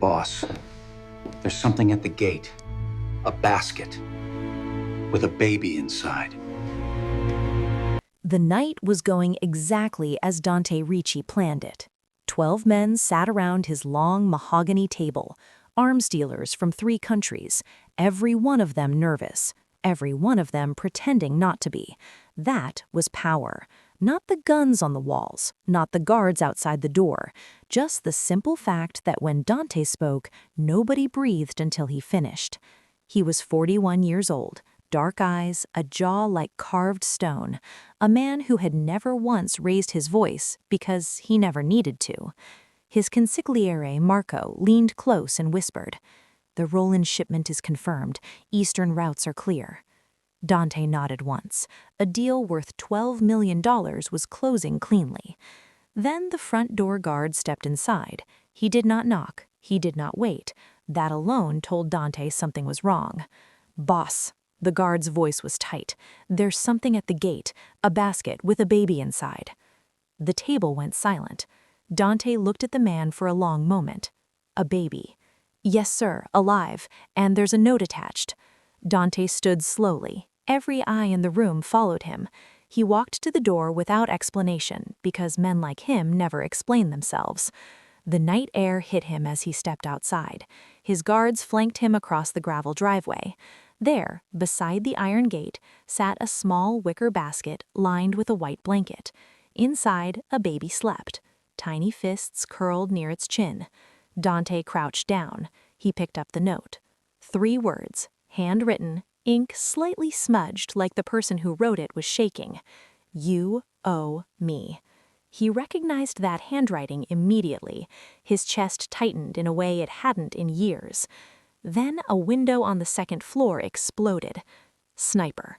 Boss, there's something at the gate. A basket with a baby inside. The night was going exactly as Dante Ricci planned it. 12 men sat around his long mahogany table, arms dealers from 3 countries, every one of them nervous, every one of them pretending not to be. That was power. Not the guns on the walls, not the guards outside the door, just the simple fact that when Dante spoke, nobody breathed until he finished. He was 41 years old, dark eyes, a jaw like carved stone, a man who had never once raised his voice because he never needed to. His consigliere, Marco, leaned close and whispered, "The Roland shipment is confirmed. Eastern routes are clear." Dante nodded once. A deal worth $12 million was closing cleanly. Then the front door guard stepped inside. He did not knock. He did not wait. That alone told Dante something was wrong. "Boss." The guard's voice was tight. "There's something at the gate, a basket with a baby inside." The table went silent. Dante looked at the man for a long moment. "A baby." "Yes, sir, alive, and there's a note attached." Dante stood slowly. Every eye in the room followed him. He walked to the door without explanation, because men like him never explain themselves. The night air hit him as he stepped outside. His guards flanked him across the gravel driveway. There, beside the iron gate, sat a small wicker basket lined with a white blanket. Inside, a baby slept. Tiny fists curled near its chin. Dante crouched down. He picked up the note. 3 words, handwritten, ink slightly smudged like the person who wrote it was shaking. "You owe me." He recognized that handwriting immediately. His chest tightened in a way it hadn't in years. Then a window on the 2nd floor exploded. "Sniper."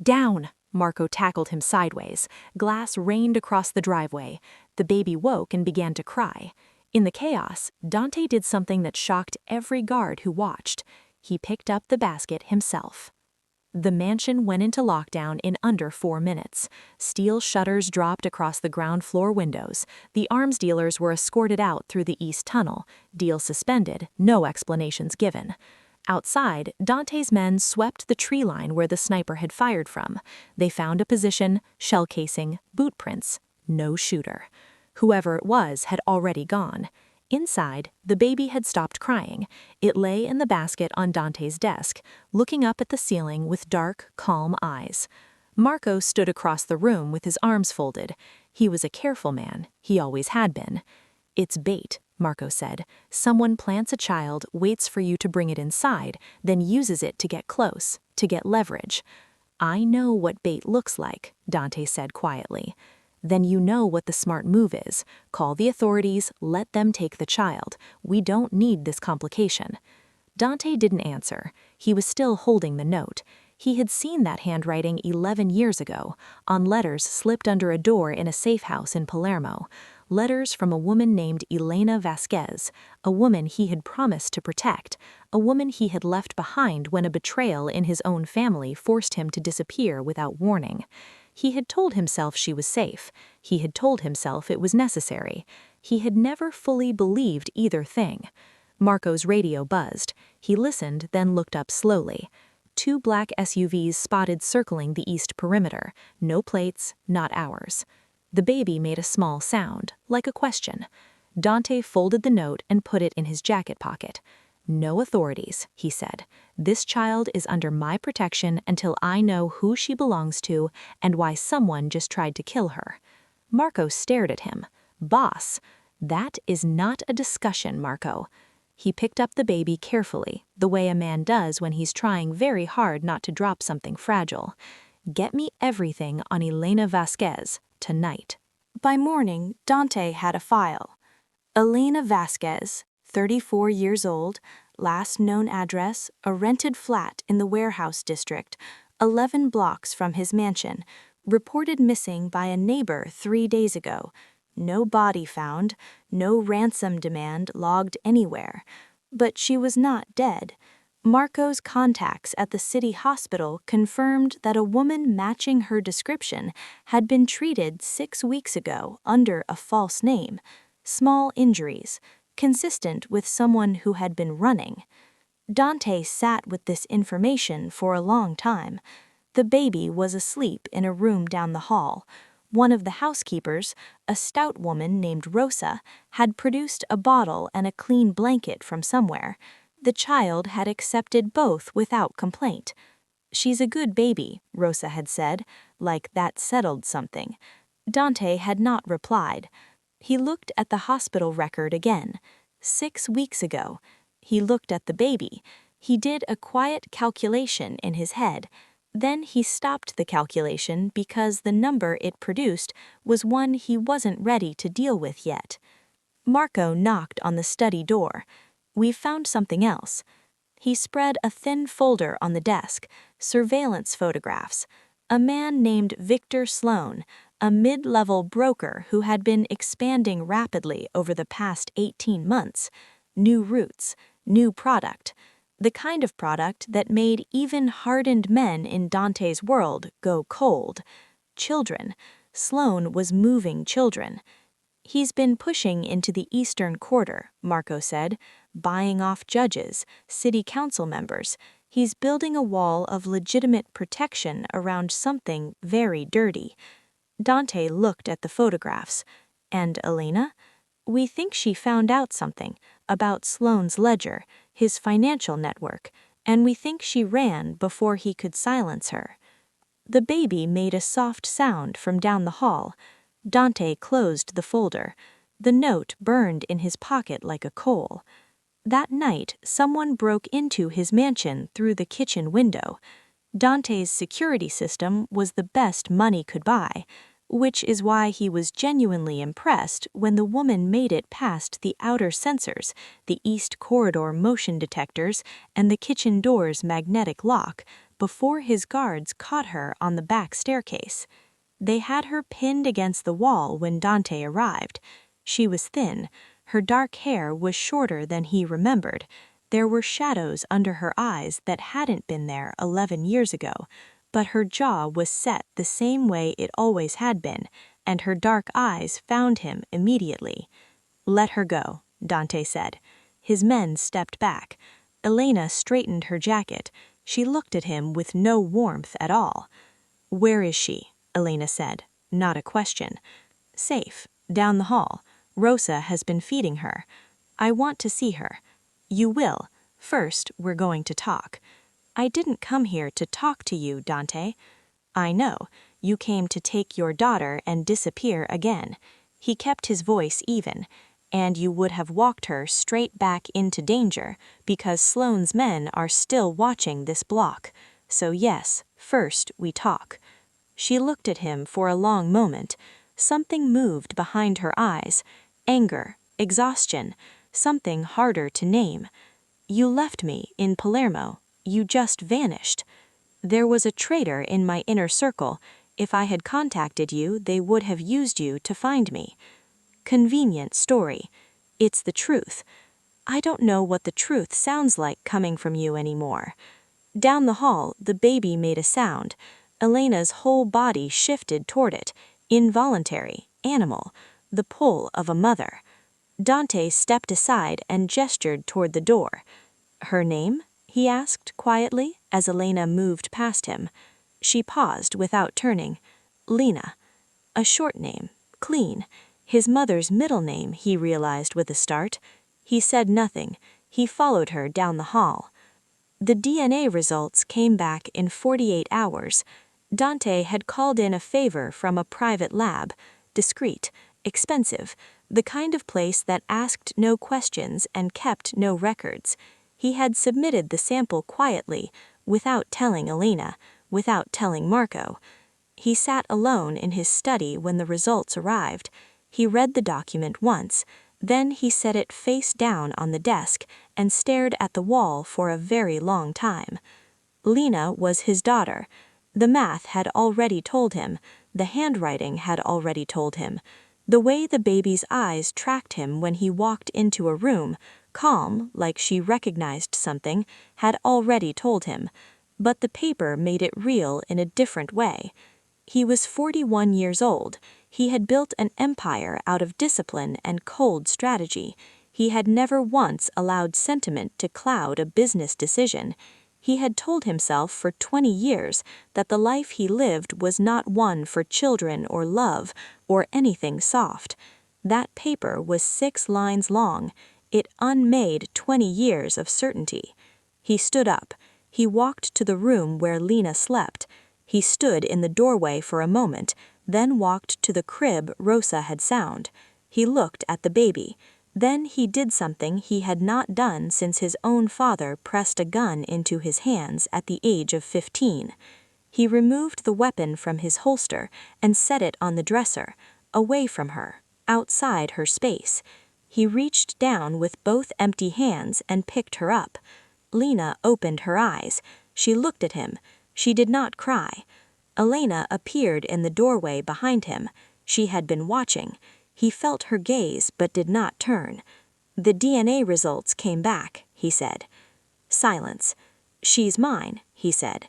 "Down!" Marco tackled him sideways. Glass rained across the driveway. The baby woke and began to cry. In the chaos, Dante did something that shocked every guard who watched. He picked up the basket himself. The mansion went into lockdown in under 4 minutes. Steel shutters dropped across the ground floor windows. The arms dealers were escorted out through the east tunnel. Deal suspended, no explanations given. Outside, Dante's men swept the tree line where the sniper had fired from. They found a position, shell casing, boot prints. No shooter. Whoever it was had already gone. Inside, the baby had stopped crying. It lay in the basket on Dante's desk, looking up at the ceiling with dark, calm eyes. Marco stood across the room with his arms folded. He was a careful man. He always had been. "It's bait," Marco said. "Someone plants a child, waits for you to bring it inside, then uses it to get close, to get leverage." "I know what bait looks like," Dante said quietly. "Then you know what the smart move is. Call the authorities, let them take the child. We don't need this complication." Dante didn't answer. He was still holding the note. He had seen that handwriting 11 years ago, on letters slipped under a door in a safe house in Palermo. Letters from a woman named Elena Vasquez, a woman he had promised to protect, a woman he had left behind when a betrayal in his own family forced him to disappear without warning. He had told himself she was safe. He had told himself it was necessary. He had never fully believed either thing. Marco's radio buzzed. He listened, then looked up slowly. 2 black SUVs spotted circling the east perimeter. No plates, not ours. The baby made a small sound, like a question. Dante folded the note and put it in his jacket pocket. "No authorities," he said. "This child is under my protection until I know who she belongs to and why someone just tried to kill her." Marco stared at him. "Boss, that is not a discussion, Marco." He picked up the baby carefully, the way a man does when he's trying very hard not to drop something fragile. "Get me everything on Elena Vasquez, tonight." By morning, Dante had a file. Elena Vasquez, 34 years old, last known address, a rented flat in the warehouse district, 11 blocks from his mansion, reported missing by a neighbor 3 days ago. No body found, no ransom demand logged anywhere. But she was not dead. Marco's contacts at the city hospital confirmed that a woman matching her description had been treated 6 weeks ago under a false name. Small injuries. consistent with someone who had been running. Dante sat with this information for a long time. The baby was asleep in a room down the hall. One of the housekeepers, a stout woman named Rosa, had produced a bottle and a clean blanket from somewhere. The child had accepted both without complaint. "She's a good baby," Rosa had said, like that settled something. Dante had not replied. He looked at the hospital record again. 6 weeks ago. He looked at the baby. He did a quiet calculation in his head. Then he stopped the calculation because the number it produced was one he wasn't ready to deal with yet. Marco knocked on the study door. "We've found something else." He spread a thin folder on the desk, surveillance photographs. A man named Victor Sloan, a mid-level broker who had been expanding rapidly over the past 18 months. New routes, new product. The kind of product that made even hardened men in Dante's world go cold. Children. Sloan was moving children. "He's been pushing into the Eastern Quarter," Marco said, "buying off judges, city council members. He's building a wall of legitimate protection around something very dirty." Dante looked at the photographs. "And Elena? We think she found out something about Sloane's ledger, his financial network, and we think she ran before he could silence her." The baby made a soft sound from down the hall. Dante closed the folder. The note burned in his pocket like a coal. That night, someone broke into his mansion through the kitchen window. Dante's security system was the best money could buy, which is why he was genuinely impressed when the woman made it past the outer sensors, the east corridor motion detectors, and the kitchen door's magnetic lock, before his guards caught her on the back staircase. They had her pinned against the wall when Dante arrived. She was thin. Her dark hair was shorter than he remembered. There were shadows under her eyes that hadn't been there 11 years ago, but her jaw was set the same way it always had been, and her dark eyes found him immediately. "Let her go," Dante said. His men stepped back. Elena straightened her jacket. She looked at him with no warmth at all. "Where is she?" Elena said, not a question. "Safe, down the hall. Rosa has been feeding her. I want to see her." "You will. First, we're going to talk." "I didn't come here to talk to you, Dante." "I know. You came to take your daughter and disappear again." He kept his voice even. "And you would have walked her straight back into danger because Sloane's men are still watching this block. So yes, first we talk." She looked at him for a long moment. Something moved behind her eyes. Anger, exhaustion, something harder to name. "You left me in Palermo. You just vanished." "There was a traitor in my inner circle. If I had contacted you, they would have used you to find me." Convenient story. It's the truth. "I don't know what the truth sounds like coming from you anymore." Down the hall, the baby made a sound. Elena's whole body shifted toward it. Involuntary, animal, the pull of a mother. Dante stepped aside and gestured toward the door. "Her name?" he asked quietly as Elena moved past him. She paused without turning. "Lena." A short name, clean. His mother's middle name, he realized with a start. He said nothing. He followed her down the hall. The DNA results came back in 48 hours. Dante had called in a favor from a private lab, discreet, expensive, the kind of place that asked no questions and kept no records. He had submitted the sample quietly, without telling Elena, without telling Marco. He sat alone in his study when the results arrived. He read the document once, then he set it face down on the desk and stared at the wall for a very long time. Lena was his daughter. The math had already told him. The handwriting had already told him. The way the baby's eyes tracked him when he walked into a room, calm, like she recognized something, had already told him. But the paper made it real in a different way. He was 41 years old. He had built an empire out of discipline and cold strategy. He had never once allowed sentiment to cloud a business decision. He had told himself for 20 years that the life he lived was not one for children or love or anything soft. That paper was 6 lines long. It unmade 20 years of certainty. He stood up. He walked to the room where Lena slept. He stood in the doorway for a moment, then walked to the crib Rosa had found. He looked at the baby. Then he did something he had not done since his own father pressed a gun into his hands at the age of 15. He removed the weapon from his holster and set it on the dresser, away from her, outside her space. He reached down with both empty hands and picked her up. Lena opened her eyes. She looked at him. She did not cry. Elena appeared in the doorway behind him. She had been watching. He felt her gaze but did not turn. "The DNA results came back," he said. Silence. "She's mine," he said.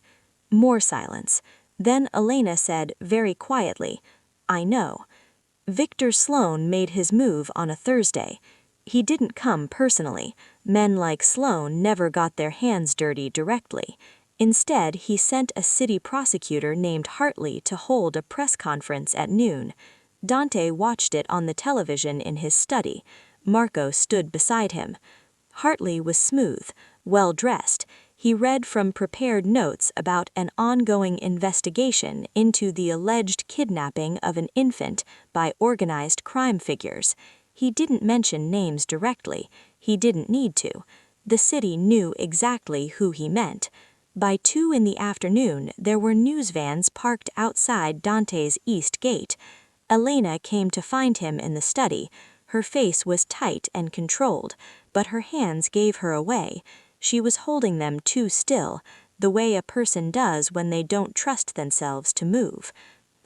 More silence. Then Elena said very quietly, "I know." Victor Sloan made his move on a Thursday. He didn't come personally. Men like Sloan never got their hands dirty directly. Instead, he sent a city prosecutor named Hartley to hold a press conference at noon. Dante watched it on the television in his study. Marco stood beside him. Hartley was smooth, well-dressed. He read from prepared notes about an ongoing investigation into the alleged kidnapping of an infant by organized crime figures. He didn't mention names directly. He didn't need to. The city knew exactly who he meant. By 2 in the afternoon, there were news vans parked outside Dante's east gate. Elena came to find him in the study. Her face was tight and controlled, but her hands gave her away. She was holding them too still, the way a person does when they don't trust themselves to move.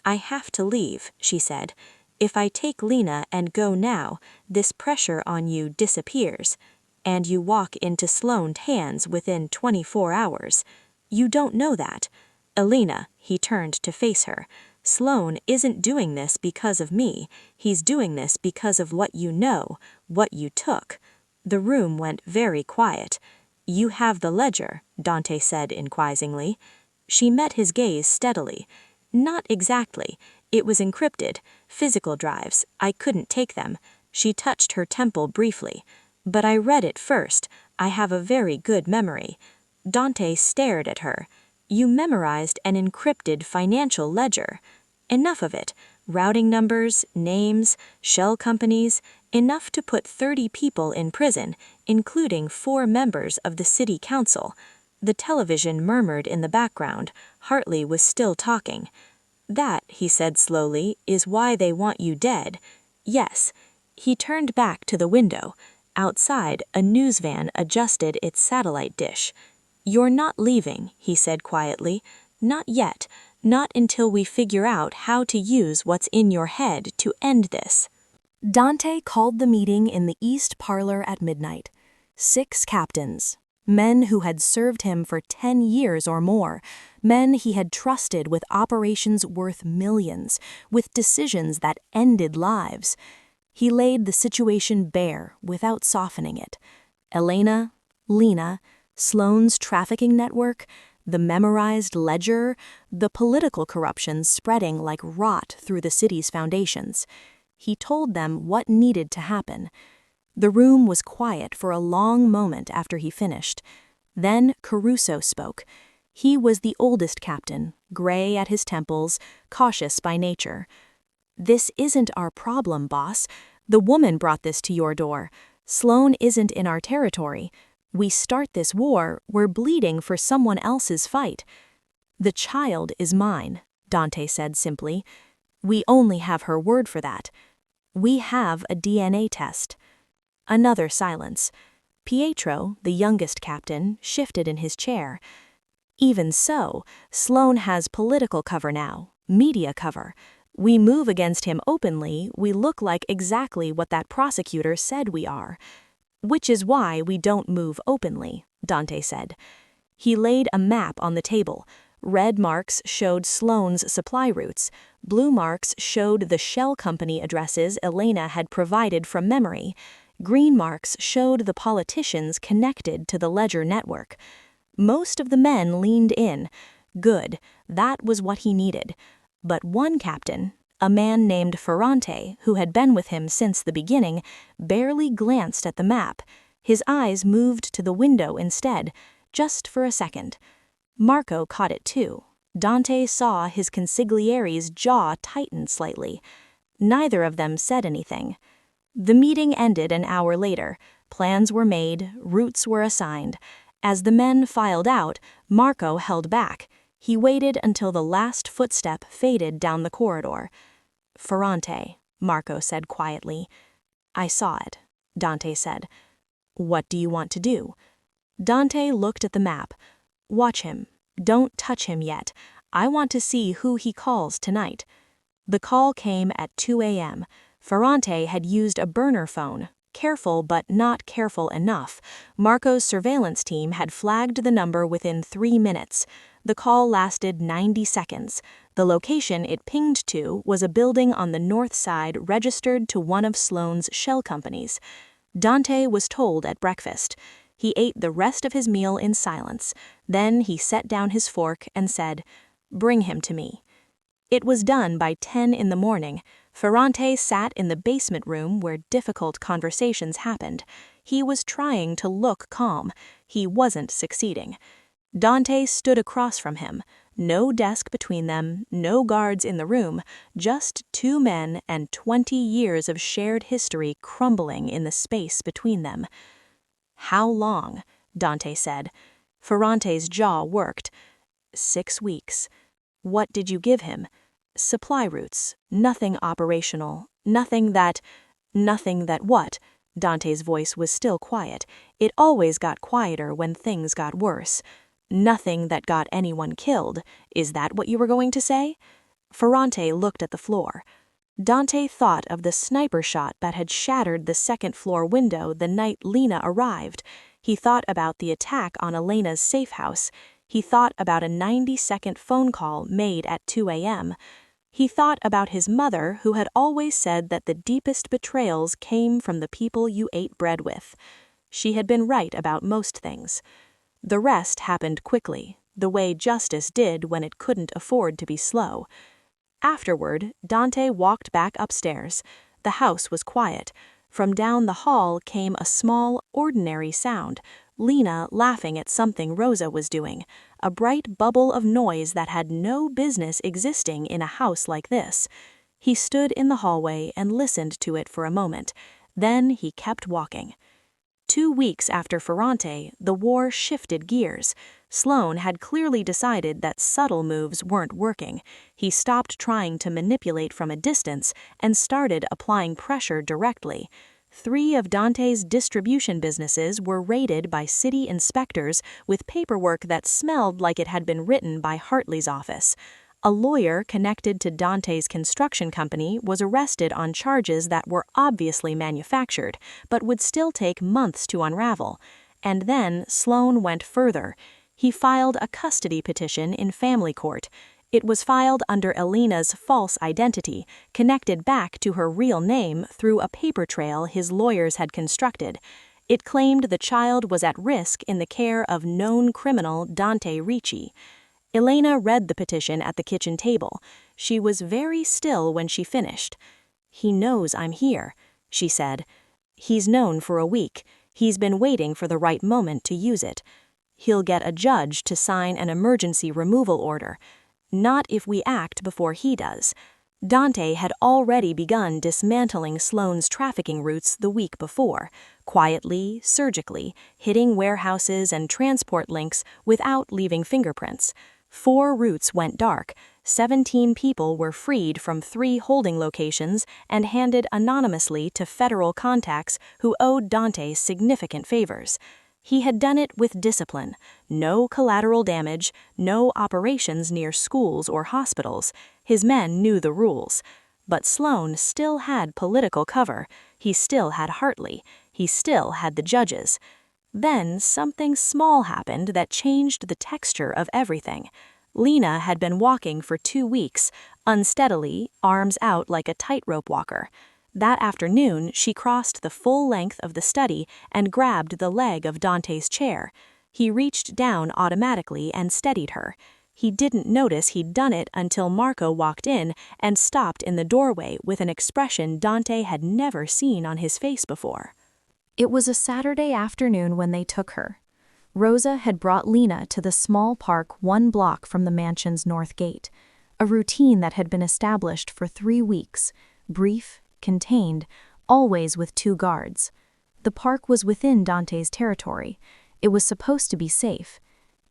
"I have to leave," she said. "If I take Lena and go now, this pressure on you disappears. And you walk into Sloan's hands within 24 hours. You don't know that. Elena," he turned to face her, "Sloan isn't doing this because of me. He's doing this because of what you know, what you took." The room went very quiet. "You have the ledger," Dante said inquisitively. She met his gaze steadily. "Not exactly. It was encrypted. Physical drives. I couldn't take them." She touched her temple briefly. "But I read it first. I have a very good memory." Dante stared at her. "You memorized an encrypted financial ledger. Enough of it. Routing numbers, names, shell companies, enough to put 30 people in prison, including 4 members of the city council." The television murmured in the background. Hartley was still talking. "That," he said slowly, "is why they want you dead." "Yes." He turned back to the window. Outside, a news van adjusted its satellite dish. "You're not leaving," he said quietly. "Not yet. Not until we figure out how to use what's in your head to end this." Dante called the meeting in the East Parlor at midnight. 6 captains, men who had served him for 10 years or more, men he had trusted with operations worth millions, with decisions that ended lives. He laid the situation bare without softening it. Elena, Lena, Sloan's trafficking network, the memorized ledger, the political corruption spreading like rot through the city's foundations. He told them what needed to happen. The room was quiet for a long moment after he finished. Then Caruso spoke. He was the oldest captain, gray at his temples, cautious by nature. "This isn't our problem, boss. The woman brought this to your door. Sloan isn't in our territory. We start this war, we're bleeding for someone else's fight." "The child is mine," Dante said simply. "We only have her word for that. We have a DNA test." Another silence. Pietro, the youngest captain, shifted in his chair. "Even so, Sloan has political cover now, media cover. We move against him openly, we look like exactly what that prosecutor said we are. Which is why we don't move openly," Dante said. He laid a map on the table. Red marks showed Sloan's supply routes. Blue marks showed the shell company addresses Elena had provided from memory. Green marks showed the politicians connected to the ledger network. Most of the men leaned in. Good, that was what he needed. But one captain, a man named Ferrante, who had been with him since the beginning, barely glanced at the map. His eyes moved to the window instead, just for a second. Marco caught it too. Dante saw his consigliere's jaw tighten slightly. Neither of them said anything. The meeting ended an hour later. Plans were made, routes were assigned. As the men filed out, Marco held back. He waited until the last footstep faded down the corridor. "Ferrante," Marco said quietly. "I saw it," Dante said. "What do you want to do?" Dante looked at the map. "Watch him. Don't touch him yet. I want to see who he calls tonight." The call came at 2 a.m. Ferrante had used a burner phone. Careful but not careful enough. Marco's surveillance team had flagged the number within 3 minutes. The call lasted 90 seconds. The location it pinged to was a building on the north side registered to one of Sloane's shell companies. Dante was told at breakfast. He ate the rest of his meal in silence. Then he set down his fork and said, "Bring him to me." It was done by 10 in the morning. Ferrante sat in the basement room where difficult conversations happened. He was trying to look calm. He wasn't succeeding. Dante stood across from him. No desk between them, no guards in the room, just 2 men and 20 years of shared history crumbling in the space between them. "How long?" Dante said. Ferrante's jaw worked. 6 weeks. "What did you give him?" "Supply routes. Nothing operational. Nothing that what?" Dante's voice was still quiet. It always got quieter when things got worse. "Nothing that got anyone killed. Is that what you were going to say?" Ferrante looked at the floor. Dante thought of the sniper shot that had shattered the second-floor window the night Lena arrived. He thought about the attack on Elena's safe house. He thought about a 90-second phone call made at 2 a.m. He thought about his mother, who had always said that the deepest betrayals came from the people you ate bread with. She had been right about most things. The rest happened quickly, the way justice did when it couldn't afford to be slow. Afterward, Dante walked back upstairs. The house was quiet. From down the hall came a small, ordinary sound, Lena laughing at something Rosa was doing, a bright bubble of noise that had no business existing in a house like this. He stood in the hallway and listened to it for a moment. Then he kept walking. 2 weeks after Ferrante, the war shifted gears. Sloane had clearly decided that subtle moves weren't working. He stopped trying to manipulate from a distance and started applying pressure directly. 3 of Dante's distribution businesses were raided by city inspectors with paperwork that smelled like it had been written by Hartley's office. A lawyer connected to Dante's construction company was arrested on charges that were obviously manufactured, but would still take months to unravel. And then Sloane went further. He filed a custody petition in family court. It was filed under Elena's false identity, connected back to her real name through a paper trail his lawyers had constructed. It claimed the child was at risk in the care of known criminal Dante Ricci. Elena read the petition at the kitchen table. She was very still when she finished. "He knows I'm here," she said. "He's known for a week. He's been waiting for the right moment to use it. He'll get a judge to sign an emergency removal order. Not if we act before he does." Dante had already begun dismantling Sloane's trafficking routes the week before, quietly, surgically, hitting warehouses and transport links without leaving fingerprints. 4 routes went dark. 17 people were freed from 3 holding locations and handed anonymously to federal contacts who owed Dante significant favors. He had done it with discipline. No collateral damage, no operations near schools or hospitals. His men knew the rules. But Sloane still had political cover. He still had Hartley. He still had the judges. Then something small happened that changed the texture of everything. Lena had been walking for 2 weeks, unsteadily, arms out like a tightrope walker. That afternoon, she crossed the full length of the study and grabbed the leg of Dante's chair. He reached down automatically and steadied her. He didn't notice he'd done it until Marco walked in and stopped in the doorway with an expression Dante had never seen on his face before. It was a Saturday afternoon when they took her. Rosa had brought Lena to the small park 1 block from the mansion's north gate, a routine that had been established for 3 weeks, brief, contained, always with 2 guards. The park was within Dante's territory. It was supposed to be safe.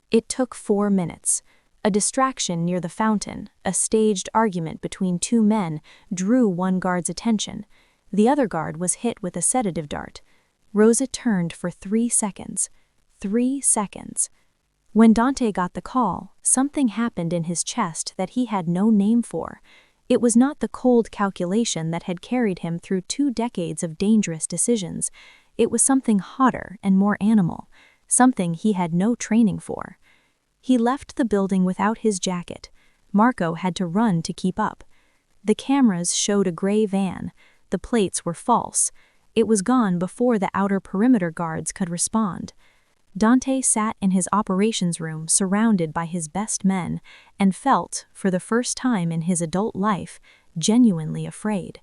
It took 4 minutes. A distraction near the fountain, a staged argument between 2 men, drew one guard's attention. The other guard was hit with a sedative dart. Rosa turned for 3 seconds. 3 seconds. When Dante got the call, something happened in his chest that he had no name for. It was not the cold calculation that had carried him through 2 decades of dangerous decisions. It was something hotter and more animal, something he had no training for. He left the building without his jacket. Marco had to run to keep up. The cameras showed a gray van. The plates were false. It was gone before the outer perimeter guards could respond. Dante sat in his operations room surrounded by his best men and felt, for the first time in his adult life, genuinely afraid.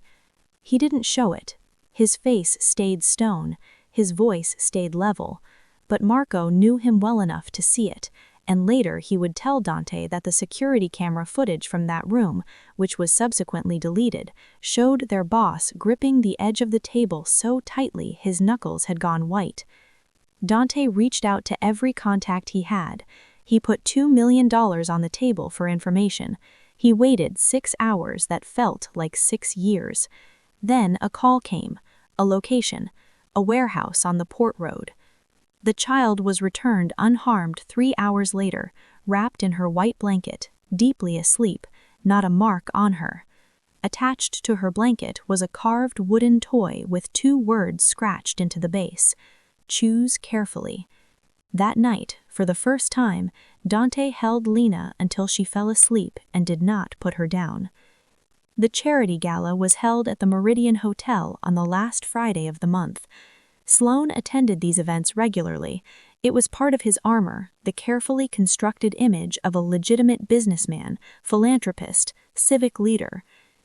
He didn't show it. His face stayed stone, his voice stayed level, but Marco knew him well enough to see it, and later he would tell Dante that the security camera footage from that room, which was subsequently deleted, showed their boss gripping the edge of the table so tightly his knuckles had gone white. Dante reached out to every contact he had. He put $2 million on the table for information. He waited 6 hours that felt like 6 years. Then a call came, a location, a warehouse on the Port Road. The child was returned unharmed 3 hours later, wrapped in her white blanket, deeply asleep, not a mark on her. Attached to her blanket was a carved wooden toy with 2 words scratched into the base. Choose carefully. That night, for the first time, Dante held Lena until she fell asleep and did not put her down. The charity gala was held at the Meridian Hotel on the last Friday of the month. Sloan attended these events regularly. It was part of his armor, the carefully constructed image of a legitimate businessman, philanthropist, civic leader.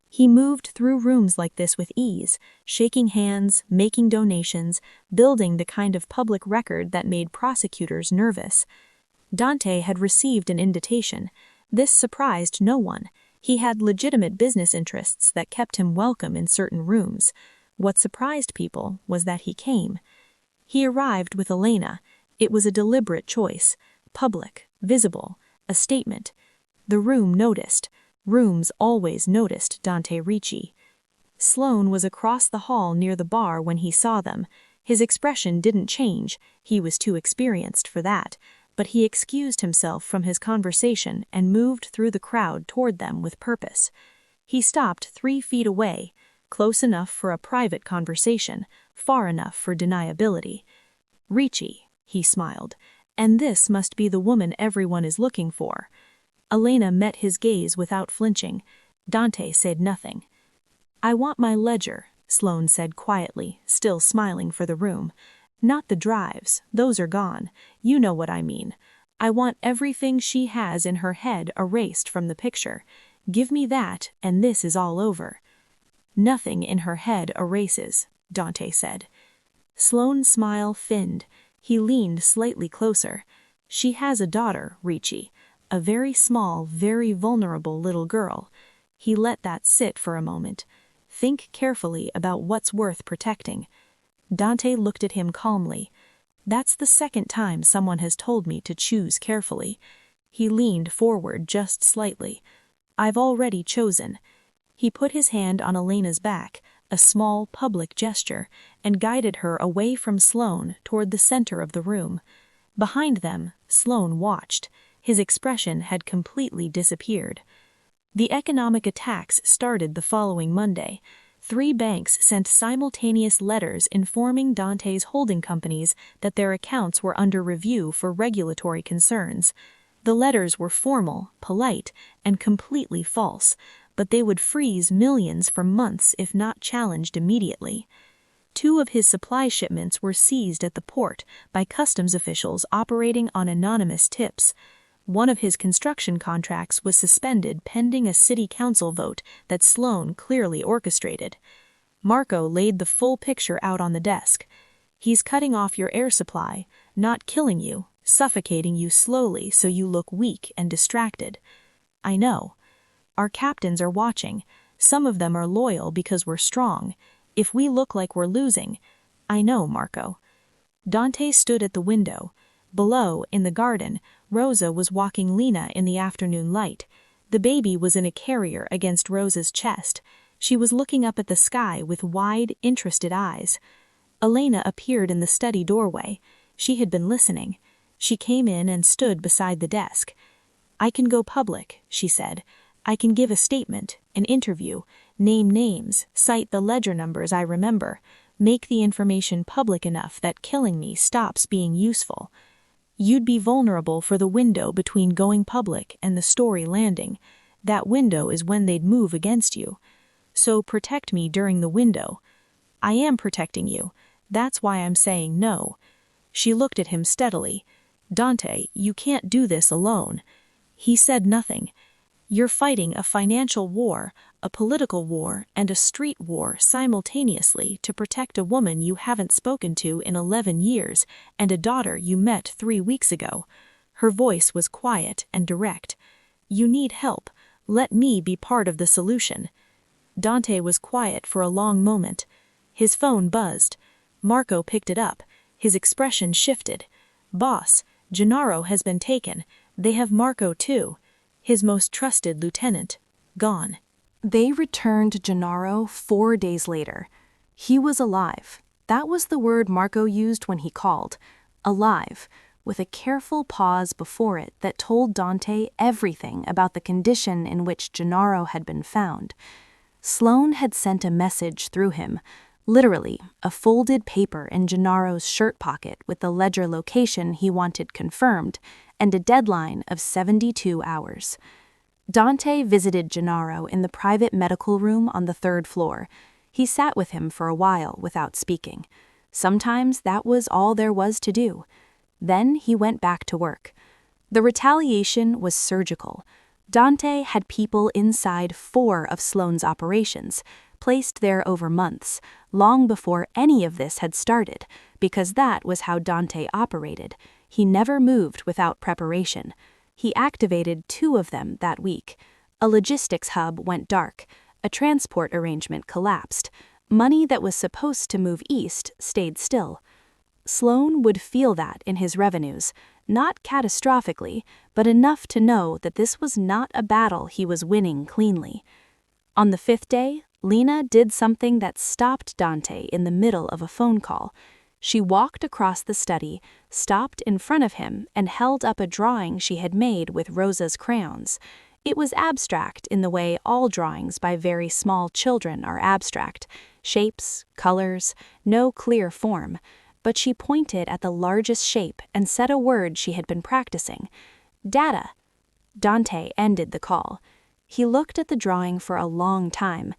He moved through rooms like this with ease, shaking hands, making donations, building the kind of public record that made prosecutors nervous. Dante had received an invitation. This surprised no one. He had legitimate business interests that kept him welcome in certain rooms. What surprised people was that he came. He arrived with Elena. It was a deliberate choice. Public, visible, a statement. The room noticed. Rooms always noticed Dante Ricci. Sloan was across the hall near the bar when he saw them. His expression didn't change. He was too experienced for that. But he excused himself from his conversation and moved through the crowd toward them with purpose. He stopped 3 feet away, close enough for a private conversation, far enough for deniability. Ricci, he smiled, and this must be the woman everyone is looking for. Elena met his gaze without flinching. Dante said nothing. I want my ledger, Sloan said quietly, still smiling for the room. Not the drives, those are gone. You know what I mean. I want everything she has in her head erased from the picture. Give me that, and this is all over. Nothing in her head erases, Dante said. Sloan's smile thinned. He leaned slightly closer. She has a daughter, Ricci. A very small, very vulnerable little girl. He let that sit for a moment. Think carefully about what's worth protecting. Dante looked at him calmly. That's the second time someone has told me to choose carefully. He leaned forward just slightly. I've already chosen. He put his hand on Elena's back, a small public gesture, and guided her away from Sloan toward the center of the room. Behind them, Sloan watched. His expression had completely disappeared. The economic attacks started the following Monday. 3 banks sent simultaneous letters informing Dante's holding companies that their accounts were under review for regulatory concerns. The letters were formal, polite, and completely false, but they would freeze millions for months if not challenged immediately. 2 of his supply shipments were seized at the port by customs officials operating on anonymous tips. 1 of his construction contracts was suspended pending a city council vote that Sloan clearly orchestrated. Marco laid the full picture out on the desk. He's cutting off your air supply, not killing you, suffocating you slowly so you look weak and distracted. I know. Our captains are watching. Some of them are loyal because we're strong. If we look like we're losing, I know, Marco. Dante stood at the window. Below, in the garden, Rosa was walking Lena in the afternoon light. The baby was in a carrier against Rosa's chest. She was looking up at the sky with wide, interested eyes. Elena appeared in the study doorway. She had been listening. She came in and stood beside the desk. I can go public, she said. I can give a statement, an interview, name names, cite the ledger numbers I remember, make the information public enough that killing me stops being useful. You'd be vulnerable for the window between going public and the story landing. That window is when they'd move against you. So protect me during the window. I am protecting you. That's why I'm saying no. She looked at him steadily. Dante, you can't do this alone. He said nothing. You're fighting a financial war, a political war, and a street war simultaneously to protect a woman you haven't spoken to in 11 years and a daughter you met 3 weeks ago. Her voice was quiet and direct. You need help. Let me be part of the solution. Dante was quiet for a long moment. His phone buzzed. Marco picked it up. His expression shifted. Boss, Gennaro has been taken. They have Marco too. His most trusted lieutenant, gone. They returned Gennaro 4 days later. He was alive. That was the word Marco used when he called. Alive, with a careful pause before it that told Dante everything about the condition in which Gennaro had been found. Sloan had sent a message through him, literally a folded paper in Gennaro's shirt pocket with the ledger location he wanted confirmed, and a deadline of 72 hours. Dante visited Gennaro in the private medical room on the 3rd floor. He sat with him for a while without speaking. Sometimes that was all there was to do. Then he went back to work. The retaliation was surgical. Dante had people inside 4 of Sloan's operations, placed there over months, long before any of this had started, because that was how Dante operated. He never moved without preparation. He activated 2 of them that week. A logistics hub went dark. A transport arrangement collapsed. Money that was supposed to move east stayed still. Sloan would feel that in his revenues, not catastrophically, but enough to know that this was not a battle he was winning cleanly. On the 5th day, Lena did something that stopped Dante in the middle of a phone call. She walked across the study, stopped in front of him, and held up a drawing she had made with Rosa's crayons. It was abstract in the way all drawings by very small children are abstract. Shapes, colors, no clear form. But she pointed at the largest shape and said a word she had been practicing. Data. Dante ended the call. He looked at the drawing for a long time.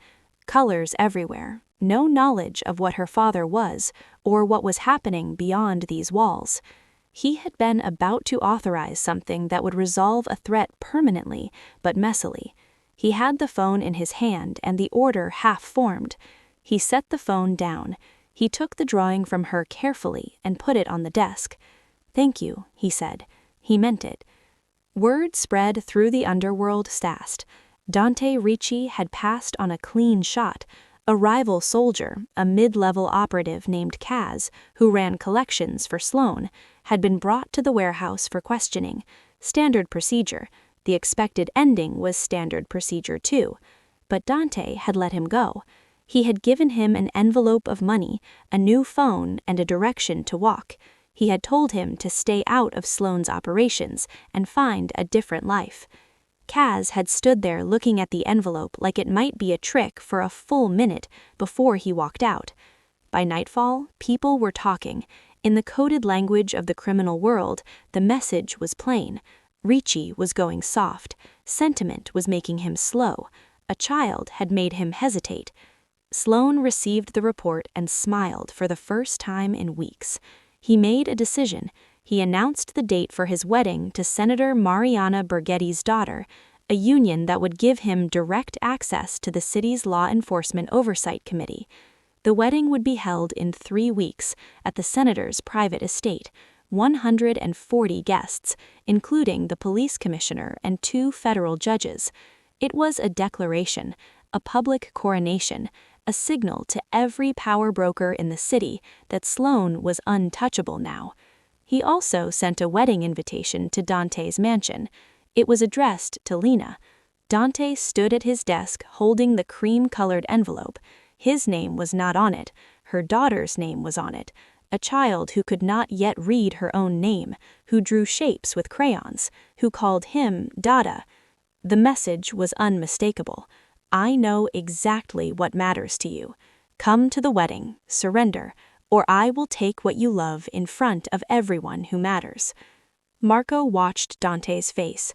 Colors everywhere. No knowledge of what her father was or what was happening beyond these walls. He had been about to authorize something that would resolve a threat permanently, but messily. He had the phone in his hand and the order half-formed. He set the phone down. He took the drawing from her carefully and put it on the desk. "Thank you," he said. He meant it. Word spread through the underworld fast. Dante Ricci had passed on a clean shot. A rival soldier, a mid-level operative named Kaz, who ran collections for Sloan, had been brought to the warehouse for questioning. Standard procedure. The expected ending was standard procedure too. But Dante had let him go. He had given him an envelope of money, a new phone, and a direction to walk. He had told him to stay out of Sloan's operations and find a different life. Kaz had stood there looking at the envelope like it might be a trick for a full minute before he walked out. By nightfall, people were talking. In the coded language of the criminal world, the message was plain. Ricci was going soft. Sentiment was making him slow. A child had made him hesitate. Sloan received the report and smiled for the first time in weeks. He made a decision. He announced the date for his wedding to Senator Mariana Bergetti's daughter, a union that would give him direct access to the city's Law Enforcement Oversight Committee. The wedding would be held in 3 weeks at the senator's private estate, 140 guests, including the police commissioner and 2 federal judges. It was a declaration, a public coronation, a signal to every power broker in the city that Sloan was untouchable now. He also sent a wedding invitation to Dante's mansion. It was addressed to Lena. Dante stood at his desk holding the cream-colored envelope. His name was not on it. Her daughter's name was on it. A child who could not yet read her own name, who drew shapes with crayons, who called him Dada. The message was unmistakable. I know exactly what matters to you. Come to the wedding, surrender, or I will take what you love in front of everyone who matters. Marco watched Dante's face.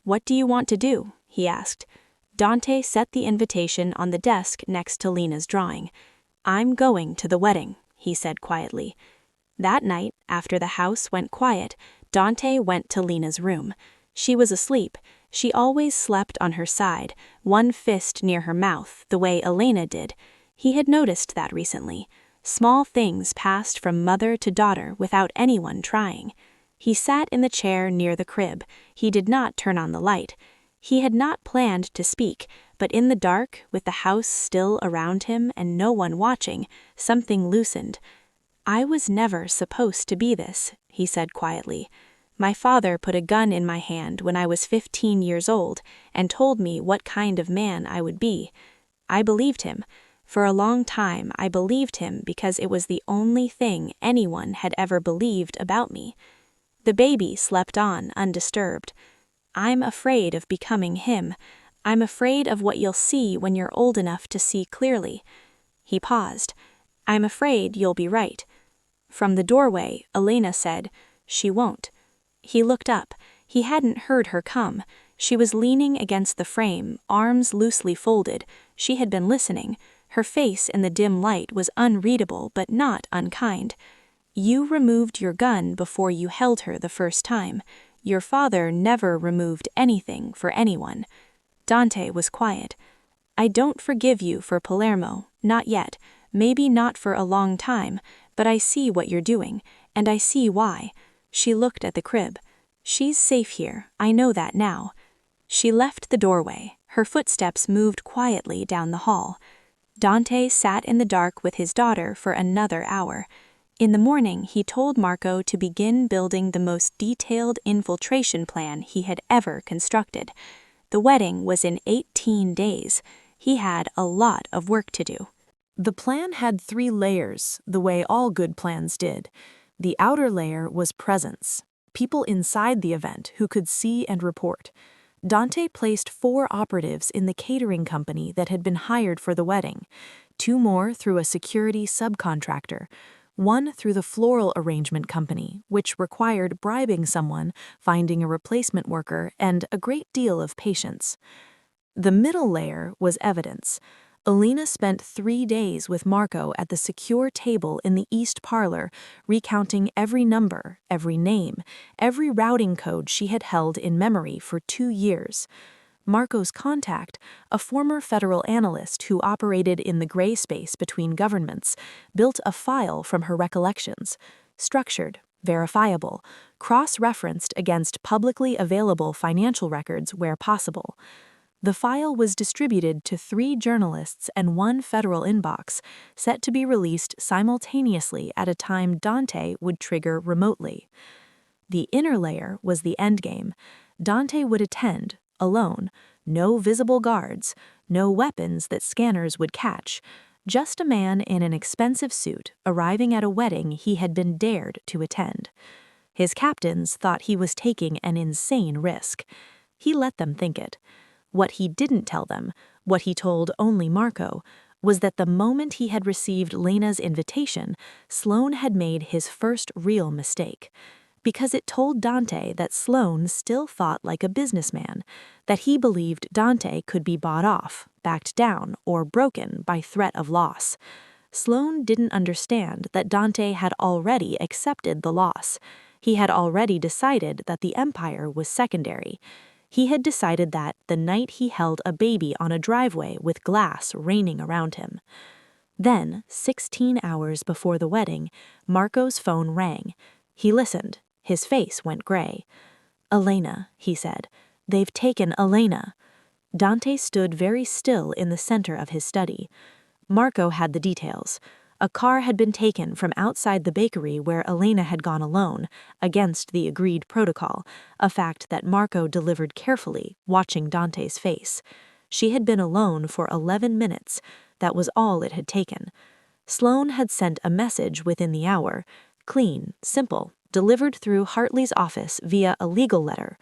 What do you want to do? He asked. Dante set the invitation on the desk next to Lena's drawing. I'm going to the wedding, he said quietly. That night, after the house went quiet, Dante went to Lena's room. She was asleep. She always slept on her side, one fist near her mouth, the way Elena did. He had noticed that recently. Small things passed from mother to daughter without anyone trying. He sat in the chair near the crib. He did not turn on the light. He had not planned to speak, but in the dark, with the house still around him and no one watching, something loosened. I was never supposed to be this, he said quietly. My father put a gun in my hand when I was 15 years old and told me what kind of man I would be. I believed him. For a long time, I believed him because it was the only thing anyone had ever believed about me. The baby slept on, undisturbed. I'm afraid of becoming him. I'm afraid of what you'll see when you're old enough to see clearly. He paused. I'm afraid you'll be right. From the doorway, Elena said, She won't. He looked up. He hadn't heard her come. She was leaning against the frame, arms loosely folded. She had been listening. Her face in the dim light was unreadable but not unkind. You removed your gun before you held her the first time. Your father never removed anything for anyone. Dante was quiet. I don't forgive you for Palermo, not yet, maybe not for a long time, but I see what you're doing, and I see why. She looked at the crib. She's safe here, I know that now. She left the doorway. Her footsteps moved quietly down the hall. Dante sat in the dark with his daughter for another hour. In the morning, he told Marco to begin building the most detailed infiltration plan he had ever constructed. The wedding was in 18 days. He had a lot of work to do. The plan had 3 layers, the way all good plans did. The outer layer was presence, people inside the event who could see and report. Dante placed 4 operatives in the catering company that had been hired for the wedding, 2 more through a security subcontractor, 1 through the floral arrangement company, which required bribing someone, finding a replacement worker, and a great deal of patience. The middle layer was evidence. Elena spent 3 days with Marco at the secure table in the East Parlor, recounting every number, every name, every routing code she had held in memory for 2 years. Marco's contact, a former federal analyst who operated in the gray space between governments, built a file from her recollections, structured, verifiable, cross-referenced against publicly available financial records where possible. The file was distributed to 3 journalists and 1 federal inbox, set to be released simultaneously at a time Dante would trigger remotely. The inner layer was the endgame. Dante would attend, alone, no visible guards, no weapons that scanners would catch, just a man in an expensive suit arriving at a wedding he had been dared to attend. His captains thought he was taking an insane risk. He let them think it. What he didn't tell them, what he told only Marco, was that the moment he had received Lena's invitation, Sloan had made his first real mistake. because it told Dante that Sloane still thought like a businessman, that he believed Dante could be bought off, backed down, or broken by threat of loss. Sloane didn't understand that Dante had already accepted the loss. He had already decided that the empire was secondary. He had decided that the night he held a baby on a driveway with glass raining around him. Then, 16 hours before the wedding, Marco's phone rang. He listened. His face went gray. "Elena," he said. "They've taken Elena." Dante stood very still in the center of his study. Marco had the details. A car had been taken from outside the bakery where Elena had gone alone, against the agreed protocol, a fact that Marco delivered carefully, watching Dante's face. She had been alone for 11 minutes. That was all it had taken. Sloane had sent a message within the hour, clean, simple, delivered through Hartley's office via a legal letter.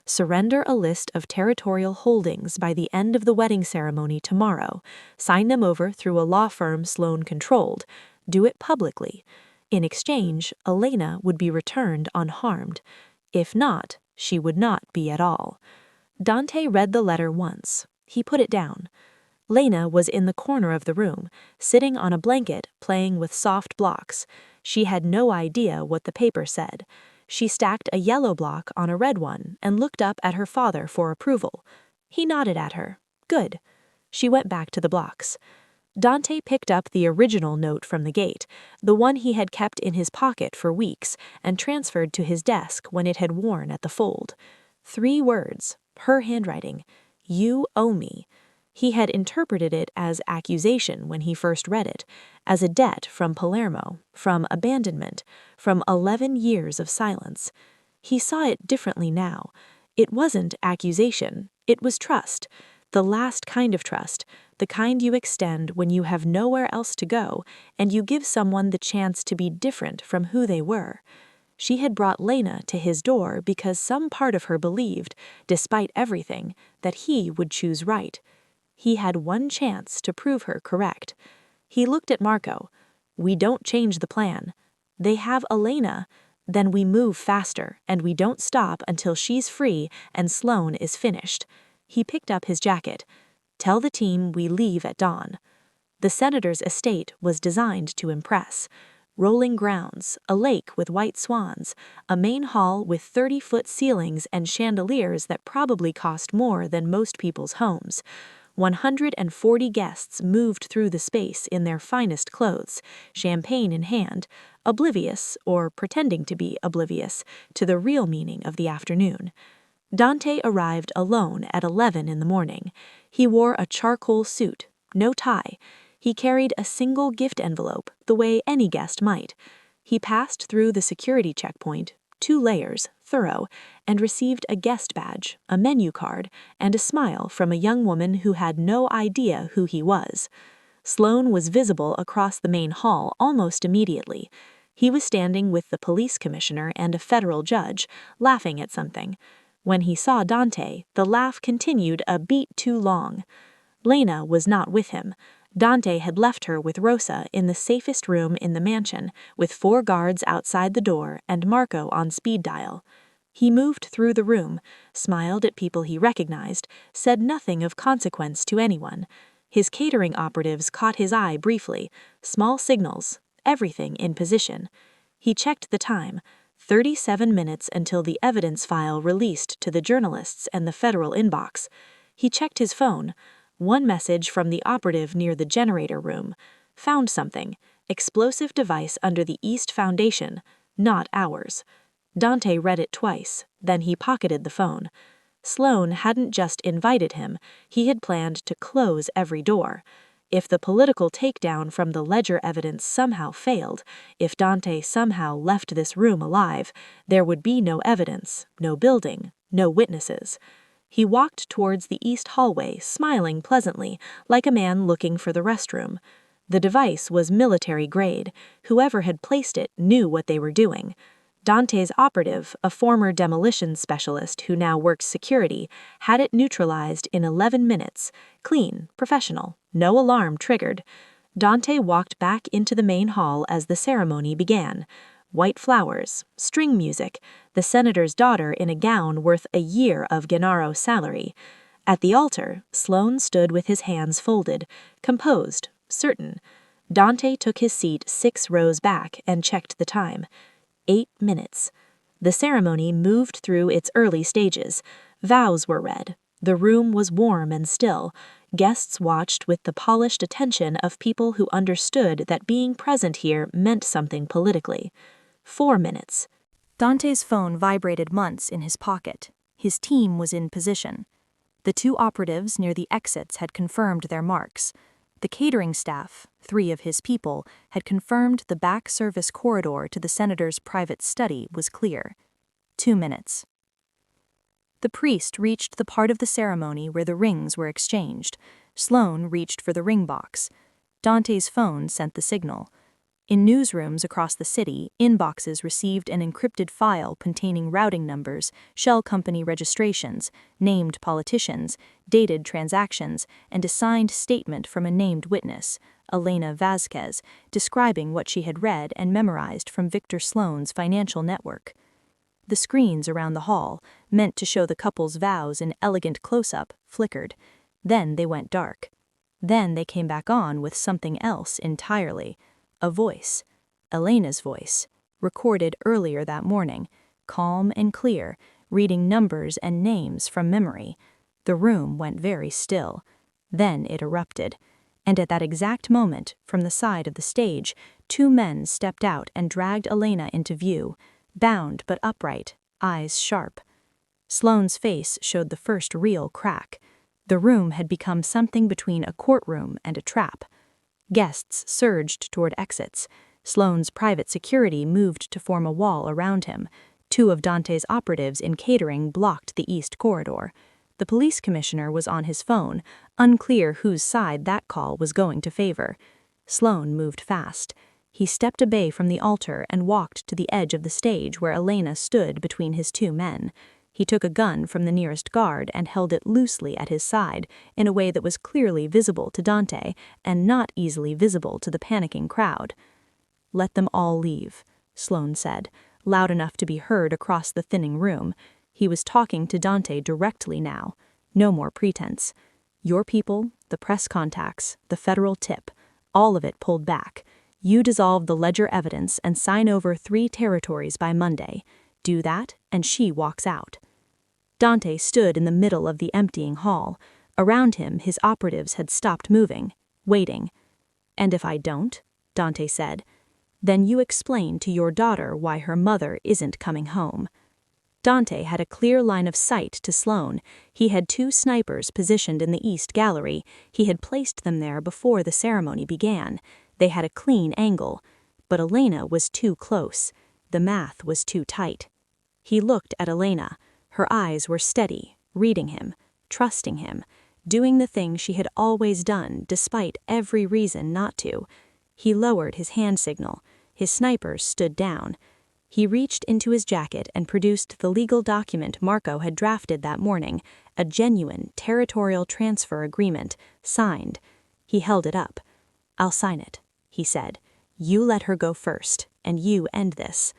"Surrender a list of territorial holdings by the end of the wedding ceremony tomorrow. Sign them over through a law firm Sloane controlled. Do it publicly. In exchange, Elena would be returned unharmed. If not, she would not be at all." Dante read the letter once. He put it down. Lena was in the corner of the room, sitting on a blanket, playing with soft blocks. She had no idea what the paper said. She stacked a yellow block on a red one and looked up at her father for approval. He nodded at her. Good. She went back to the blocks. Dante picked up the original note from the gate, the one he had kept in his pocket for weeks, and transferred to his desk when it had worn at the fold. 3 words, her handwriting. "You owe me." He had interpreted it as accusation when he first read it, as a debt from Palermo, from abandonment, from 11 years of silence. He saw it differently now. It wasn't accusation, it was trust, the last kind of trust, the kind you extend when you have nowhere else to go and you give someone the chance to be different from who they were. She had brought Lena to his door because some part of her believed, despite everything, that he would choose right. He had one chance to prove her correct. He looked at Marco. "We don't change the plan. They have Elena. Then we move faster, and we don't stop until she's free and Sloane is finished." He picked up his jacket. "Tell the team we leave at dawn." The senator's estate was designed to impress. Rolling grounds, a lake with white swans, a main hall with 30-foot ceilings and chandeliers that probably cost more than most people's homes. 140 guests moved through the space in their finest clothes, champagne in hand, oblivious, or pretending to be oblivious, to the real meaning of the afternoon. Dante arrived alone at 11 in the morning. He wore a charcoal suit, no tie. He carried a single gift envelope, the way any guest might. He passed through the security checkpoint, 2 layers, thorough, and received a guest badge, a menu card, and a smile from a young woman who had no idea who he was. Sloane was visible across the main hall almost immediately. He was standing with the police commissioner and a federal judge, laughing at something. When he saw Dante, the laugh continued a beat too long. Lena was not with him. Dante had left her with Rosa in the safest room in the mansion, with 4 guards outside the door and Marco on speed dial. He moved through the room, smiled at people he recognized, said nothing of consequence to anyone. His catering operatives caught his eye briefly, small signals, everything in position. He checked the time, 37 minutes until the evidence file released to the journalists and the federal inbox. He checked his phone. 1 message from the operative near the generator room. Found something. Explosive device under the East Foundation. Not ours. Dante read it twice, then he pocketed the phone. Sloane hadn't just invited him, he had planned to close every door. If the political takedown from the ledger evidence somehow failed, if Dante somehow left this room alive, there would be no evidence, no building, no witnesses. He walked towards the east hallway, smiling pleasantly, like a man looking for the restroom. The device was military grade. Whoever had placed it knew what they were doing. Dante's operative, a former demolition specialist who now worked security, had it neutralized in 11 minutes. Clean, professional, no alarm triggered. Dante walked back into the main hall as the ceremony began. White flowers, string music, the senator's daughter in a gown worth a year of Gennaro salary. At the altar, Sloane stood with his hands folded, composed, certain. Dante took his seat 6 rows back and checked the time. 8 minutes. The ceremony moved through its early stages. Vows were read. The room was warm and still. Guests watched with the polished attention of people who understood that being present here meant something politically. 4 minutes. Dante's phone vibrated months in his pocket. His team was in position. The 2 operatives near the exits had confirmed their marks. The catering staff, 3 of his people, had confirmed the back service corridor to the senator's private study was clear. 2 minutes. The priest reached the part of the ceremony where the rings were exchanged. Sloane reached for the ring box. Dante's phone sent the signal. In newsrooms across the city, inboxes received an encrypted file containing routing numbers, shell company registrations, named politicians, dated transactions, and a signed statement from a named witness, Elena Vasquez, describing what she had read and memorized from Victor Sloane's financial network. The screens around the hall, meant to show the couple's vows in elegant close-up, flickered. Then they went dark. Then they came back on with something else entirely. A voice, Elena's voice, recorded earlier that morning, calm and clear, reading numbers and names from memory. The room went very still. Then it erupted. And at that exact moment, from the side of the stage, 2 men stepped out and dragged Elena into view, bound but upright, eyes sharp. Sloane's face showed the first real crack. The room had become something between a courtroom and a trap. Guests surged toward exits. Sloane's private security moved to form a wall around him. 2 of Dante's operatives in catering blocked the east corridor. The police commissioner was on his phone, unclear whose side that call was going to favor. Sloane moved fast. He stepped away from the altar and walked to the edge of the stage where Elena stood between his 2 men. He took a gun from the nearest guard and held it loosely at his side in a way that was clearly visible to Dante and not easily visible to the panicking crowd. "Let them all leave," Sloane said, loud enough to be heard across the thinning room. He was talking to Dante directly now. No more pretense. "Your people, the press contacts, the federal tip, all of it pulled back. You dissolve the ledger evidence and sign over 3 territories by Monday. Do that, and she walks out." Dante stood in the middle of the emptying hall. Around him, his operatives had stopped moving, waiting. "And if I don't," Dante said, "then you explain to your daughter why her mother isn't coming home." Dante had a clear line of sight to Sloane. He had 2 snipers positioned in the east gallery. He had placed them there before the ceremony began. They had a clean angle. But Elena was too close. The math was too tight. He looked at Elena. Her eyes were steady, reading him, trusting him, doing the thing she had always done despite every reason not to. He lowered his hand signal. His snipers stood down. He reached into his jacket and produced the legal document Marco had drafted that morning, a genuine territorial transfer agreement, signed. He held it up. "I'll sign it," he said. "You let her go first, and you end this."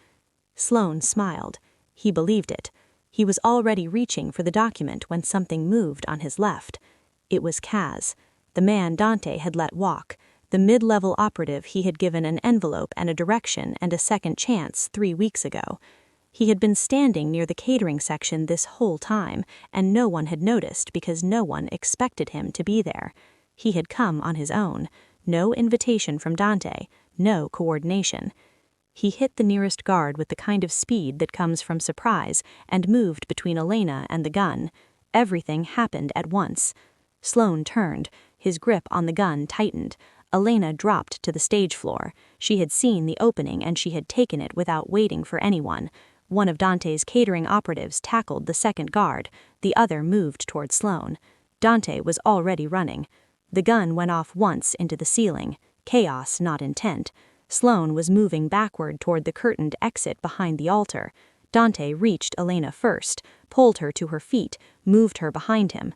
Sloane smiled. He believed it. He was already reaching for the document when something moved on his left. It was Kaz, the man Dante had let walk, the mid-level operative he had given an envelope and a direction and a second chance 3 weeks ago. He had been standing near the catering section this whole time, and no one had noticed because no one expected him to be there. He had come on his own. No invitation from Dante, no coordination. He hit the nearest guard with the kind of speed that comes from surprise and moved between Elena and the gun. Everything happened at once. Sloane turned. His grip on the gun tightened. Elena dropped to the stage floor. She had seen the opening and she had taken it without waiting for anyone. One of Dante's catering operatives tackled the second guard. The other moved toward Sloane. Dante was already running. The gun went off once into the ceiling. Chaos, not intent. Sloane was moving backward toward the curtained exit behind the altar. Dante reached Elena first, pulled her to her feet, moved her behind him.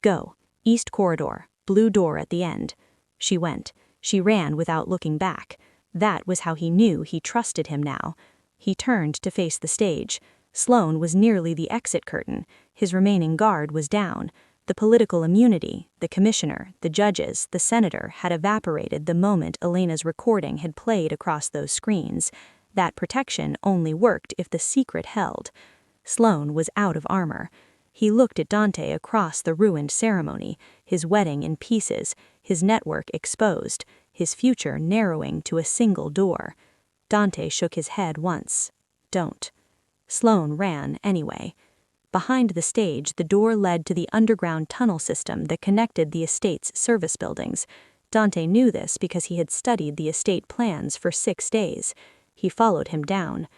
"Go. East corridor. Blue door at the end." She went. She ran without looking back. That was how he knew he trusted him now. He turned to face the stage. Sloane was nearly the exit curtain. His remaining guard was down. The political immunity, the commissioner, the judges, the senator had evaporated the moment Elena's recording had played across those screens. That protection only worked if the secret held. Sloane was out of armor. He looked at Dante across the ruined ceremony, his wedding in pieces, his network exposed, his future narrowing to a single door. Dante shook his head once. Don't. Sloane ran anyway. Behind the stage, the door led to the underground tunnel system that connected the estate's service buildings. Dante knew this because he had studied the estate plans for 6 days. He followed him down.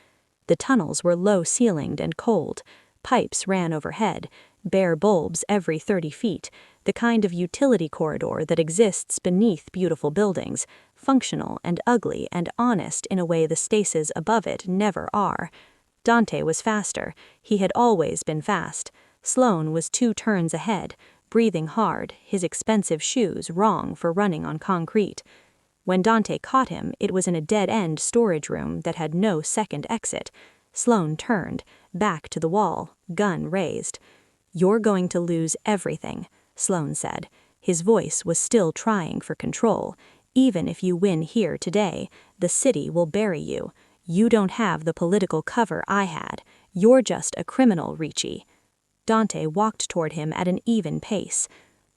The tunnels were low-ceilinged and cold. Pipes ran overhead, bare bulbs every 30 feet, the kind of utility corridor that exists beneath beautiful buildings, functional and ugly and honest in a way the stasis above it never are. Dante was faster. He had always been fast. Sloane was 2 turns ahead, breathing hard, his expensive shoes wrong for running on concrete. When Dante caught him, it was in a dead-end storage room that had no second exit. Sloane turned, back to the wall, gun raised. "You're going to lose everything," Sloane said. His voice was still trying for control. "Even if you win here today, the city will bury you. You don't have the political cover I had. You're just a criminal, Ricci." Dante walked toward him at an even pace.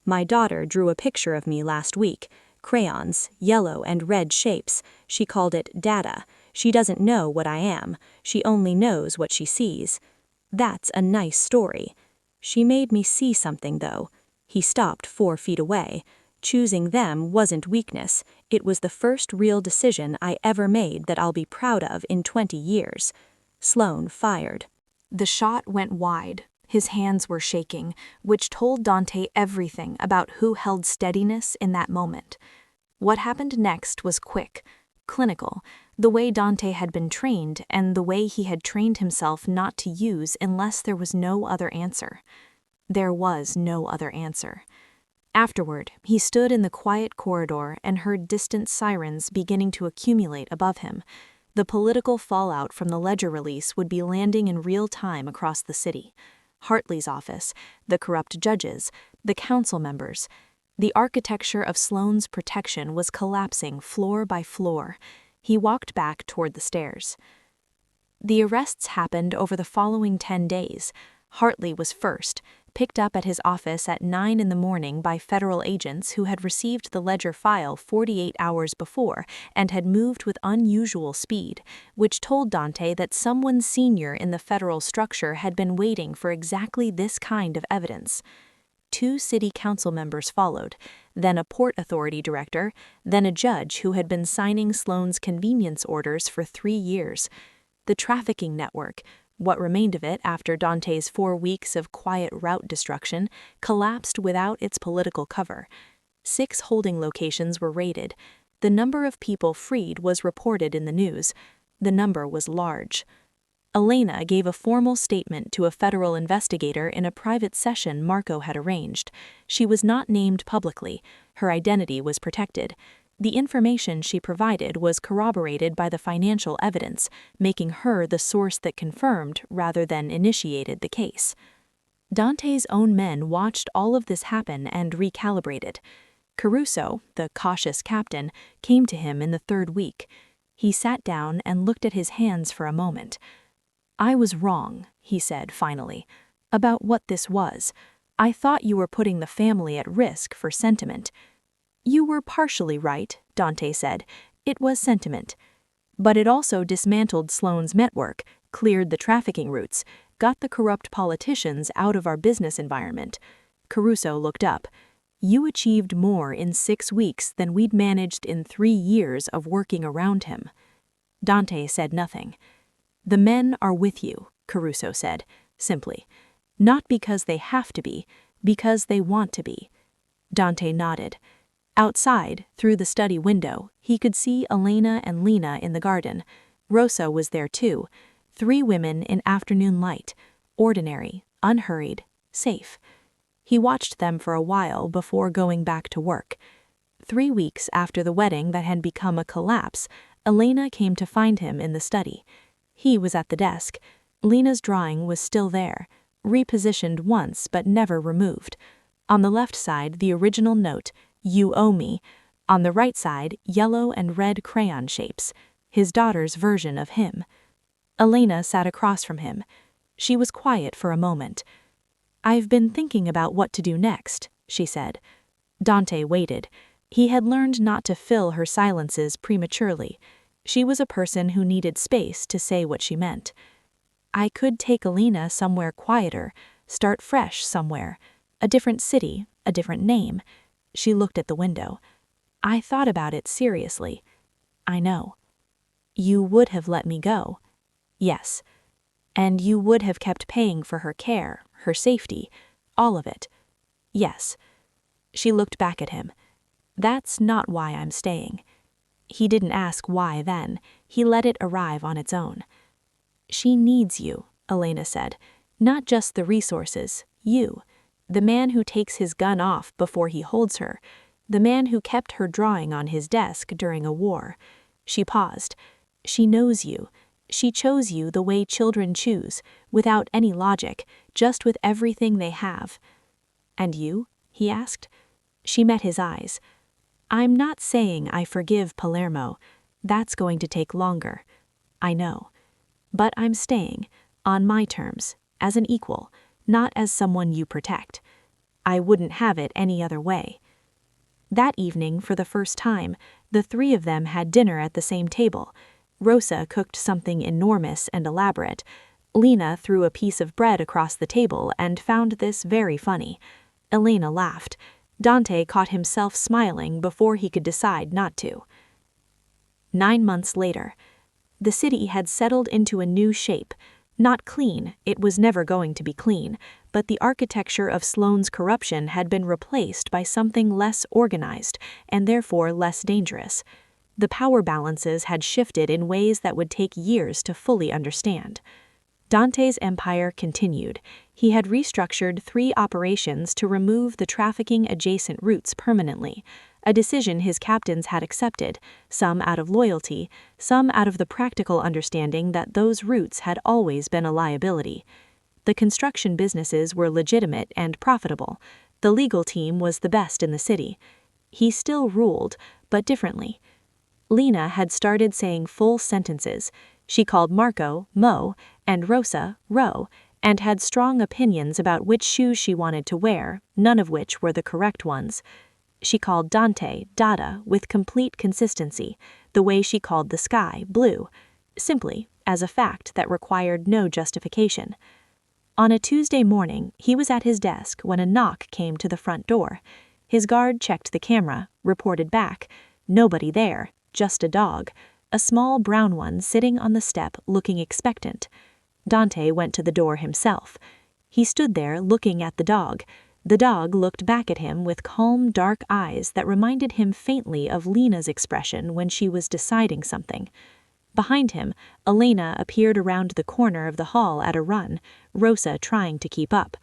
"My daughter drew a picture of me last week. Crayons, yellow and red shapes. She called it data. She doesn't know what I am. She only knows what she sees. That's a nice story. She made me see something, though." He stopped 4 feet away. "Choosing them wasn't weakness. It was the first real decision I ever made that I'll be proud of in 20 years. Sloane fired. The shot went wide. His hands were shaking, which told Dante everything about who held steadiness in that moment. What happened next was quick, clinical, the way Dante had been trained and the way he had trained himself not to use unless there was no other answer. There was no other answer. Afterward, he stood in the quiet corridor and heard distant sirens beginning to accumulate above him. The political fallout from the ledger release would be landing in real time across the city. Hartley's office, the corrupt judges, the council members. The architecture of Sloane's protection was collapsing floor by floor. He walked back toward the stairs. The arrests happened over the following 10 days. Hartley was first, picked up at his office at 9 in the morning by federal agents who had received the ledger file 48 hours before and had moved with unusual speed, which told Dante that someone senior in the federal structure had been waiting for exactly this kind of evidence. 2 city council members followed, then a port authority director, then a judge who had been signing Sloane's convenience orders for 3 years. The trafficking network, what remained of it after Dante's 4 weeks of quiet route destruction, collapsed without its political cover. 6 holding locations were raided. The number of people freed was reported in the news. The number was large. Elena gave a formal statement to a federal investigator in a private session Marco had arranged. She was not named publicly. Her identity was protected. The information she provided was corroborated by the financial evidence, making her the source that confirmed rather than initiated the case. Dante's own men watched all of this happen and recalibrated. Caruso, the cautious captain, came to him in the 3rd week. He sat down and looked at his hands for a moment. "I was wrong," he said finally, "about what this was. I thought you were putting the family at risk for sentiment." "You were partially right," Dante said. "It was sentiment. But it also dismantled Sloane's network, cleared the trafficking routes, got the corrupt politicians out of our business environment." Caruso looked up. "You achieved more in 6 weeks than we'd managed in 3 years of working around him." Dante said nothing. "The men are with you," Caruso said, simply. "Not because they have to be, because they want to be." Dante nodded. Outside, through the study window, he could see Elena and Lena in the garden. Rosa was there too. 3 women in afternoon light, ordinary, unhurried, safe. He watched them for a while before going back to work. 3 weeks after the wedding that had become a collapse, Elena came to find him in the study. He was at the desk. Lena's drawing was still there, repositioned once but never removed. On the left side, the original note, "You owe me." On the right side, yellow and red crayon shapes, his daughter's version of him. Elena sat across from him. She was quiet for a moment. "I've been thinking about what to do next," she said. Dante waited. He had learned not to fill her silences prematurely. She was a person who needed space to say what she meant. "I could take Elena somewhere quieter, start fresh somewhere. A different city, a different name." She looked at the window. "I thought about it seriously." "I know." "You would have let me go?" "Yes." "And you would have kept paying for her care, her safety, all of it?" "Yes." She looked back at him. "That's not why I'm staying." He didn't ask why then. He let it arrive on its own. "She needs you," Elena said. "Not just the resources, you. The man who takes his gun off before he holds her. The man who kept her drawing on his desk during a war." She paused. "She knows you. She chose you the way children choose, without any logic, just with everything they have." "And you?" he asked. She met his eyes. "I'm not saying I forgive Palermo. That's going to take longer. I know. But I'm staying, on my terms, as an equal, not as someone you protect. I wouldn't have it any other way." That evening, for the first time, the three of them had dinner at the same table. Rosa cooked something enormous and elaborate. Lena threw a piece of bread across the table and found this very funny. Elena laughed. Dante caught himself smiling before he could decide not to. 9 months later. The city had settled into a new shape. Not clean, it was never going to be clean, but the architecture of Sloane's corruption had been replaced by something less organized and therefore less dangerous. The power balances had shifted in ways that would take years to fully understand. Dante's empire continued. He had restructured 3 operations to remove the trafficking-adjacent routes permanently, a decision his captains had accepted, some out of loyalty, some out of the practical understanding that those routes had always been a liability. The construction businesses were legitimate and profitable. The legal team was the best in the city. He still ruled, but differently. Lena had started saying full sentences. She called Marco, Mo, and Rosa, Ro, and had strong opinions about which shoes she wanted to wear, none of which were the correct ones. She called Dante, Dada, with complete consistency, the way she called the sky, blue, simply, as a fact that required no justification. On a Tuesday morning, he was at his desk when a knock came to the front door. His guard checked the camera, reported back. Nobody there, just a dog, a small brown one sitting on the step looking expectant. Dante went to the door himself. He stood there looking at the dog. The dog looked back at him with calm, dark eyes that reminded him faintly of Lena's expression when she was deciding something. Behind him, Elena appeared around the corner of the hall at a run, Rosa trying to keep up.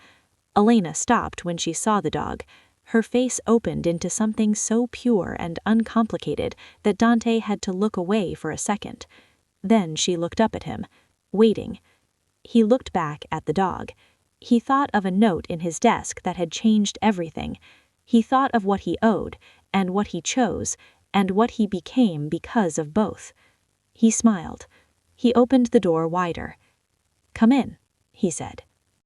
Elena stopped when she saw the dog. Her face opened into something so pure and uncomplicated that Dante had to look away for a second. Then she looked up at him, waiting. He looked back at the dog. He thought of a note in his desk that had changed everything. He thought of what he owed, and what he chose, and what he became because of both. He smiled. He opened the door wider. "Come in," he said.